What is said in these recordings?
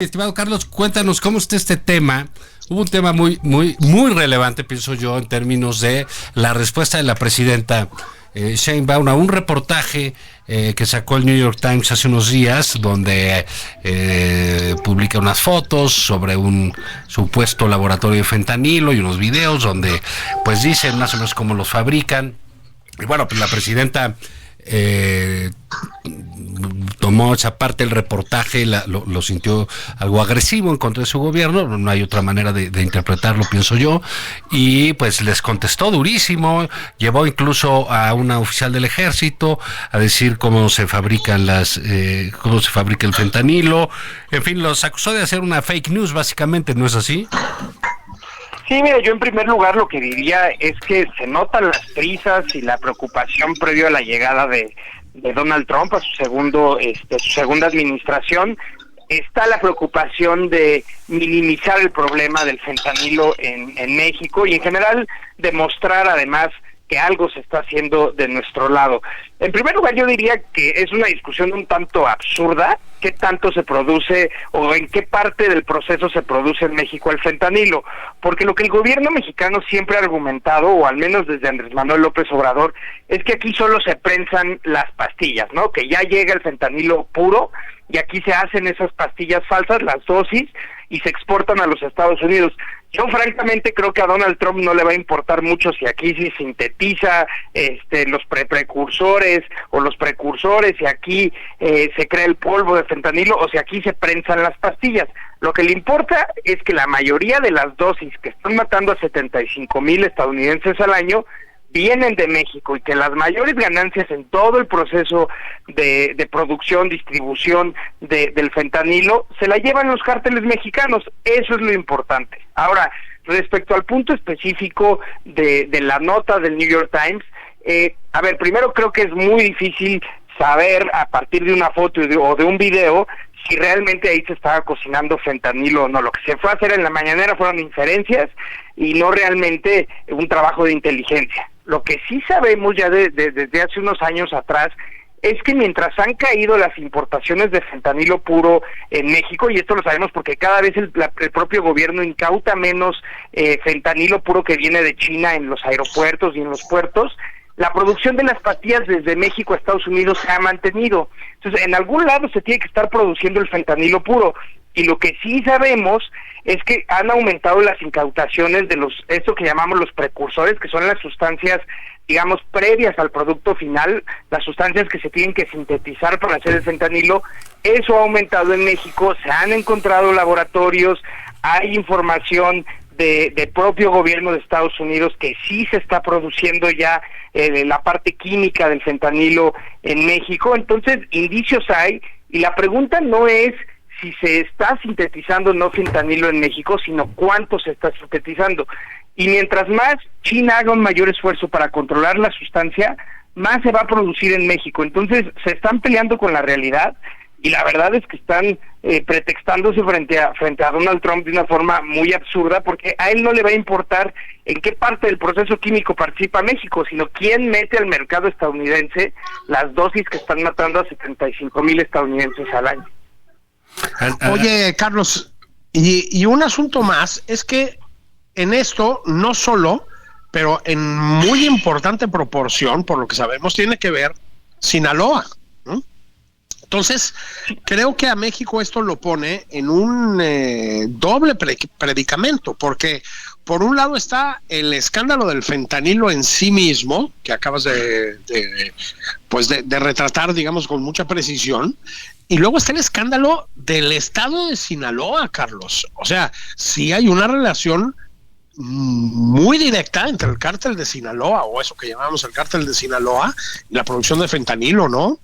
Estimado Carlos, cuéntanos cómo está este tema. Hubo un tema muy relevante, pienso yo, en términos de la respuesta de la presidenta Sheinbaum a un reportaje que sacó el New York Times hace unos días, donde publica unas fotos sobre un supuesto laboratorio de fentanilo y unos videos donde pues dicen más o menos cómo los fabrican. Y bueno, pues la presidenta tomó esa parte del reportaje, lo sintió algo agresivo en contra de su gobierno, no hay otra manera de interpretarlo, pienso yo, y pues les contestó durísimo, llevó incluso a una oficial del ejército a decir cómo se fabrican cómo se fabrica el fentanilo, en fin, los acusó de hacer una fake news, básicamente, ¿no es así? Sí, mira, yo en primer lugar lo que diría es que se notan las prisas y la preocupación previo a la llegada de Donald Trump a su segunda administración. Está la preocupación de minimizar el problema del fentanilo en México y en general demostrar además que algo se está haciendo de nuestro lado. En primer lugar, yo diría que es una discusión un tanto absurda, qué tanto se produce o en qué parte del proceso se produce en México el fentanilo, porque lo que el gobierno mexicano siempre ha argumentado, o al menos desde Andrés Manuel López Obrador, es que aquí solo se prensan las pastillas, ¿no? Que ya llega el fentanilo puro y aquí se hacen esas pastillas falsas, las dosis, y se exportan a los Estados Unidos. Yo francamente creo que a Donald Trump no le va a importar mucho si aquí se sintetiza los precursores o los precursores, si aquí se crea el polvo de fentanilo o si aquí se prensan las pastillas. Lo que le importa es que la mayoría de las dosis que están matando a 75,000 estadounidenses al año vienen de México y que las mayores ganancias en todo el proceso de producción, distribución del fentanilo se la llevan los cárteles mexicanos. Eso es lo importante. Ahora, respecto al punto específico de la nota del New York Times, primero creo que es muy difícil saber a partir de una foto o de un video si realmente ahí se estaba cocinando fentanilo o no. Lo que se fue a hacer en la mañanera fueron inferencias y no realmente un trabajo de inteligencia. Lo que sí sabemos ya desde hace unos años atrás es que mientras han caído las importaciones de fentanilo puro en México, y esto lo sabemos porque cada vez el propio gobierno incauta menos fentanilo puro que viene de China en los aeropuertos y en los puertos, la producción de las pastillas desde México a Estados Unidos se ha mantenido. Entonces, en algún lado se tiene que estar produciendo el fentanilo puro. Y lo que sí sabemos es que han aumentado las incautaciones de esto que llamamos los precursores, que son las sustancias, digamos, previas al producto final, las sustancias que se tienen que sintetizar para hacer el fentanilo. Eso ha aumentado en México, se han encontrado laboratorios, hay información de propio gobierno de Estados Unidos que sí se está produciendo ya la parte química del fentanilo en México. Entonces, indicios hay, y la pregunta no es si se está sintetizando no fentanilo en México, sino cuánto se está sintetizando. Y mientras más China haga un mayor esfuerzo para controlar la sustancia, más se va a producir en México. Entonces, se están peleando con la realidad, y la verdad es que están pretextándose frente a Donald Trump de una forma muy absurda, porque a él no le va a importar en qué parte del proceso químico participa México, sino quién mete al mercado estadounidense las dosis que están matando a 75,000 estadounidenses al año. Oye, Carlos, y un asunto más es que en esto no solo, pero en muy importante proporción, por lo que sabemos, tiene que ver Sinaloa, ¿no? Entonces, creo que a México esto lo pone en un doble predicamento, porque por un lado está el escándalo del fentanilo en sí mismo, que acabas de retratar, digamos, con mucha precisión, y luego está el escándalo del estado de Sinaloa, Carlos. O sea, sí hay una relación muy directa entre el cártel de Sinaloa, o eso que llamamos el cártel de Sinaloa, y la producción de fentanilo, ¿no?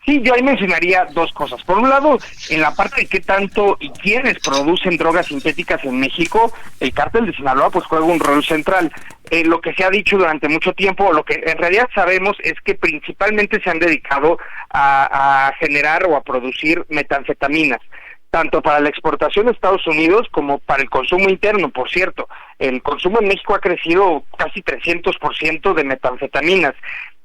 Sí, yo ahí mencionaría dos cosas. Por un lado, en la parte de qué tanto y quiénes producen drogas sintéticas en México, el cártel de Sinaloa pues juega un rol central. Lo que se ha dicho durante mucho tiempo, o lo que en realidad sabemos, es que principalmente se han dedicado a generar o a producir metanfetaminas, tanto para la exportación a Estados Unidos como para el consumo interno. Por cierto, el consumo en México ha crecido casi 300% de metanfetaminas.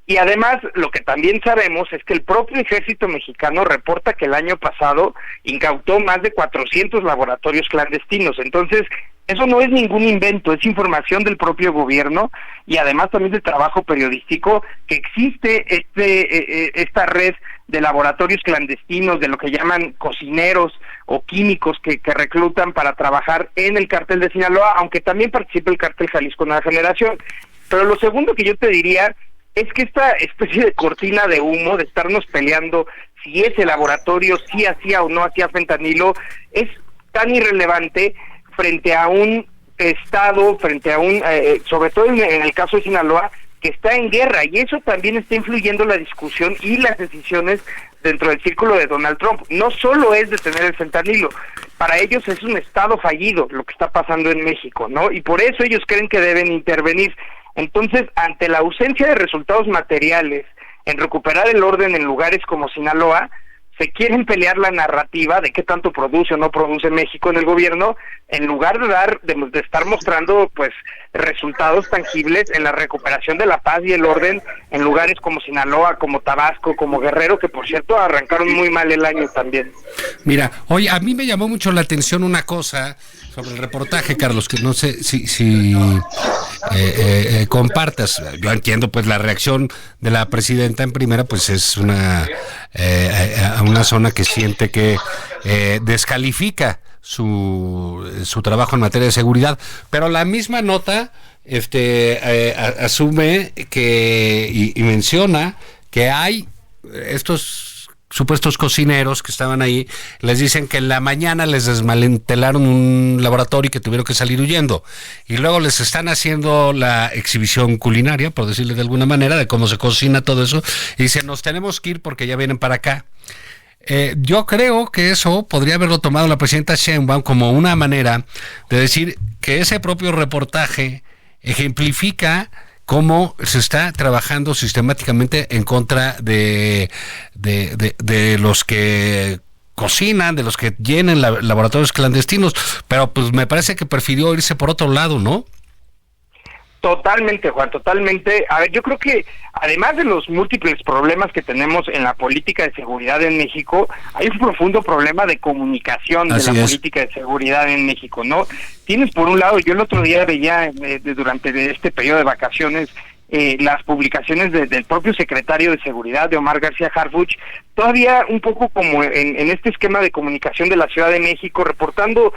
Y además, lo que también sabemos es que el propio ejército mexicano reporta que el año pasado incautó más de 400 laboratorios clandestinos. Entonces, eso no es ningún invento, es información del propio gobierno y además también del trabajo periodístico, que existe esta red de laboratorios clandestinos, de lo que llaman cocineros o químicos que reclutan para trabajar en el cártel de Sinaloa, aunque también participa el cártel Jalisco Nueva Generación. Pero lo segundo que yo te diría es que esta especie de cortina de humo de estarnos peleando si ese laboratorio sí hacía o no hacía fentanilo es tan irrelevante frente a un estado, frente a un, sobre todo en el caso de Sinaloa, que está en guerra, y eso también está influyendo la discusión y las decisiones dentro del círculo de Donald Trump. No solo es detener el fentanilo, para ellos es un estado fallido lo que está pasando en México, ¿no? Y por eso ellos creen que deben intervenir. Entonces, ante la ausencia de resultados materiales en recuperar el orden en lugares como Sinaloa, se quieren pelear la narrativa de qué tanto produce o no produce México en el gobierno, en lugar de estar mostrando pues resultados tangibles en la recuperación de la paz y el orden en lugares como Sinaloa, como Tabasco, como Guerrero, que por cierto arrancaron muy mal el año también. Mira, oye, a mí me llamó mucho la atención una cosa sobre el reportaje, Carlos, que no sé si compartas. Yo entiendo pues la reacción de la presidenta en primera, pues es una zona que siente que descalifica su trabajo en materia de seguridad, pero la misma nota asume que y menciona que hay estos supuestos cocineros que estaban ahí, les dicen que en la mañana les desmantelaron un laboratorio y que tuvieron que salir huyendo, y luego les están haciendo la exhibición culinaria, por decirle de alguna manera, de cómo se cocina todo eso, y dicen, nos tenemos que ir porque ya vienen para acá. Yo creo que eso podría haberlo tomado la presidenta Sheinbaum como una manera de decir que ese propio reportaje ejemplifica cómo se está trabajando sistemáticamente en contra de los que cocinan, de los que llenan laboratorios clandestinos, pero pues me parece que prefirió irse por otro lado, ¿no? Totalmente, Juan, totalmente. A ver, yo creo que además de los múltiples problemas que tenemos en la política de seguridad en México, hay un profundo problema de comunicación de la política de seguridad en México, ¿no? Tienes por un lado, yo el otro día veía durante este periodo de vacaciones las publicaciones del propio secretario de Seguridad, de Omar García Harfuch, todavía un poco como en este esquema de comunicación de la Ciudad de México, reportando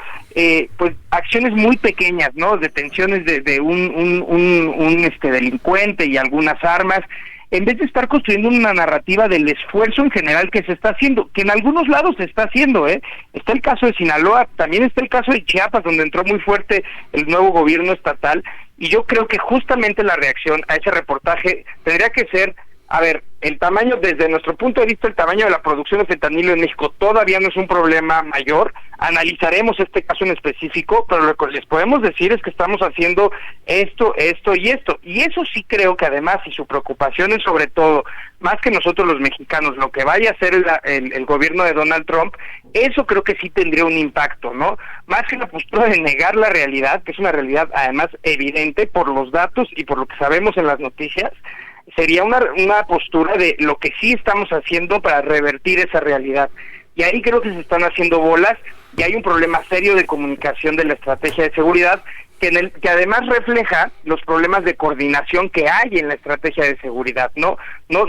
pues acciones muy pequeñas, ¿no? Detenciones de un delincuente y algunas armas, en vez de estar construyendo una narrativa del esfuerzo en general que se está haciendo, que en algunos lados se está haciendo, está el caso de Sinaloa, también está el caso de Chiapas, donde entró muy fuerte el nuevo gobierno estatal, y yo creo que justamente la reacción a ese reportaje tendría que ser, a ver, el tamaño, desde nuestro punto de vista, el tamaño de la producción de fentanilo en México todavía no es un problema mayor. Analizaremos este caso en específico, pero lo que les podemos decir es que estamos haciendo esto y esto. Y eso sí creo que además, y su preocupación es sobre todo, más que nosotros los mexicanos, lo que vaya a hacer el gobierno de Donald Trump, eso creo que sí tendría un impacto, ¿no? Más que la postura de negar la realidad, que es una realidad además evidente por los datos y por lo que sabemos en las noticias, sería una postura de lo que sí estamos haciendo para revertir esa realidad. Y ahí creo que se están haciendo bolas y hay un problema serio de comunicación de la estrategia de seguridad que además refleja los problemas de coordinación que hay en la estrategia de seguridad, ¿no? No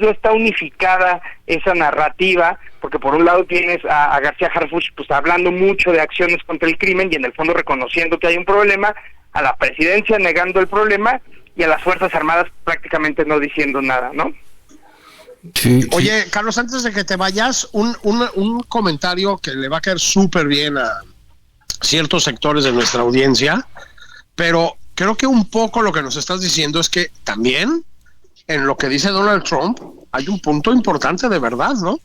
está unificada esa narrativa, porque por un lado tienes a García Harfuch pues hablando mucho de acciones contra el crimen y en el fondo reconociendo que hay un problema, a la presidencia negando el problema y a las Fuerzas Armadas prácticamente no diciendo nada, ¿no? Sí. Oye, Carlos, antes de que te vayas, un comentario que le va a caer súper bien a ciertos sectores de nuestra audiencia, pero creo que un poco lo que nos estás diciendo es que también en lo que dice Donald Trump hay un punto importante de verdad, ¿no?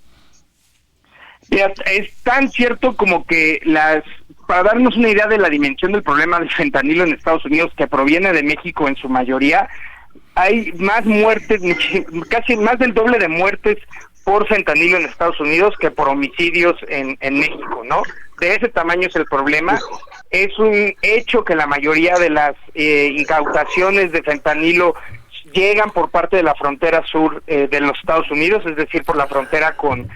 Es tan cierto como que para darnos una idea de la dimensión del problema del fentanilo en Estados Unidos, que proviene de México en su mayoría, hay más muertes, casi más del doble de muertes por fentanilo en Estados Unidos que por homicidios en México, ¿no? De ese tamaño es el problema. Es un hecho que la mayoría de las incautaciones de fentanilo llegan por parte de la frontera sur de los Estados Unidos, es decir, por la frontera con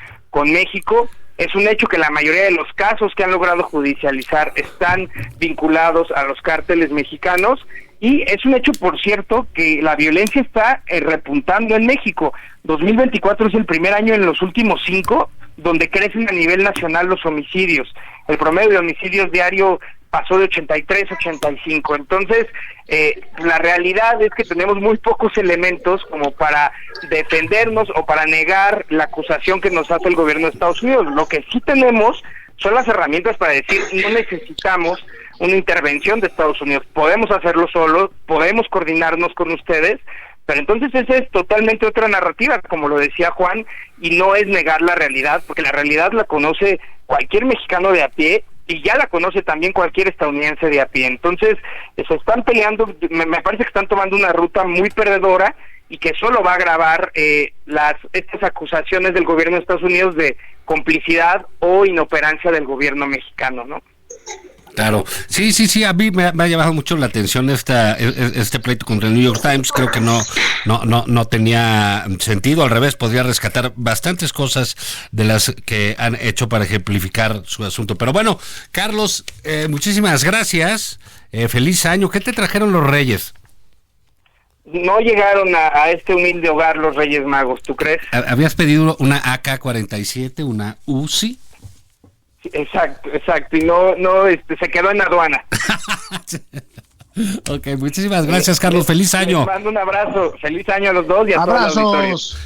México. Es un hecho que la mayoría de los casos que han logrado judicializar están vinculados a los cárteles mexicanos, y es un hecho, por cierto, que la violencia está repuntando en México. 2024 es el primer año en los últimos 5 donde crecen a nivel nacional los homicidios. El promedio de homicidios diario pasó de 83 a 85. Entonces, la realidad es que tenemos muy pocos elementos como para defendernos o para negar la acusación que nos hace el gobierno de Estados Unidos. Lo que sí tenemos son las herramientas para decir, no necesitamos una intervención de Estados Unidos, podemos hacerlo solos, podemos coordinarnos con ustedes, pero entonces esa es totalmente otra narrativa, como lo decía Juan, y no es negar la realidad, porque la realidad la conoce cualquier mexicano de a pie, y ya la conoce también cualquier estadounidense de a pie. Entonces, se están peleando, me parece que están tomando una ruta muy perdedora, y que solo va a agravar estas acusaciones del gobierno de Estados Unidos de complicidad o inoperancia del gobierno mexicano, ¿no? Claro, sí, a mí me ha llamado mucho la atención este pleito contra el New York Times. Creo que no tenía sentido, al revés, podría rescatar bastantes cosas de las que han hecho para ejemplificar su asunto. Pero bueno, Carlos, muchísimas gracias, feliz año. ¿Qué te trajeron los Reyes? No llegaron a este humilde hogar los Reyes Magos, ¿tú crees? ¿Habías pedido una AK-47, una Uzi? Exacto, y no, se quedó en aduana. Ok, muchísimas gracias, Carlos, feliz año. Les mando un abrazo, feliz año a los dos y a todos los auditores.